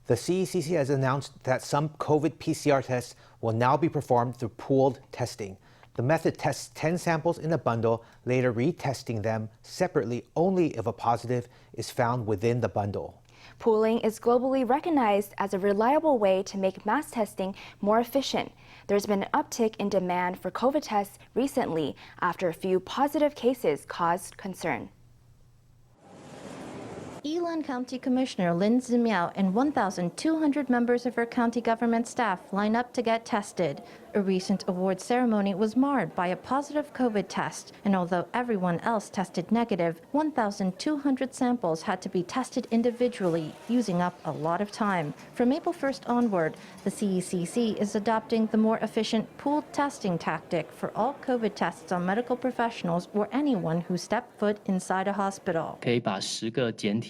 The CECC has announced that some COVID PCR tests will now be performed through pooled testing. The method tests 10 samples in a bundle, later retesting them separately only if a positive is found within the bundle. Pooling is globally recognized as a reliable way to make mass testing more efficient. There's been an uptick in demand for COVID tests recently after a few positive cases caused concern. Yilan County Commissioner Zi-miao and 1,200 members of her county government staff line up to get tested. A recent award ceremony was marred by a positive COVID test, and although everyone else tested negative, 1,200 samples had to be tested individually, using up a lot of time. From April 1st onward, the CECC is adopting the more efficient pooled testing tactic for all COVID tests on medical professionals or anyone who stepped foot inside a hospital.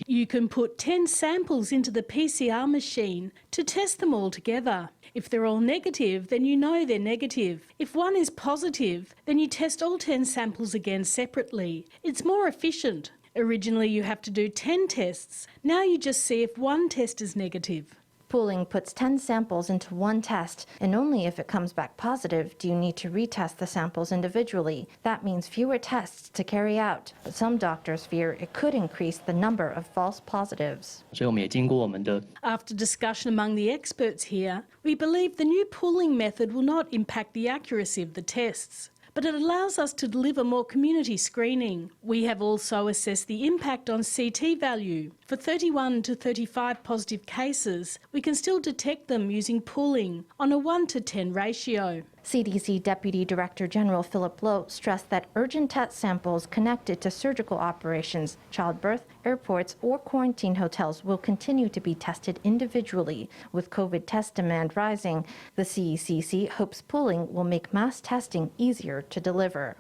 You can put 10 samples into the PCR machine to test them all together. If they're all negative, then you know they're negative. If one is positive, then you test all 10 samples again separately. It's more efficient. Originally you have to do 10 tests. Now you just see if one test is negative. Pooling puts 10 samples into one test, and only if it comes back positive do you need to retest the samples individually. That means fewer tests to carry out, but some doctors fear it could increase the number of false positives. After discussion among the experts here, we believe the new pooling method will not impact the accuracy of the tests, but it allows us to deliver more community screening. We have also assessed the impact on CT value. For 31 to 35 positive cases, we can still detect them using pooling on a 1:10 ratio. CDC Deputy Director General Philip Lowe stressed that urgent test samples connected to surgical operations, childbirth, airports, or quarantine hotels will continue to be tested individually. With COVID test demand rising, the CECC hopes pooling will make mass testing easier to deliver.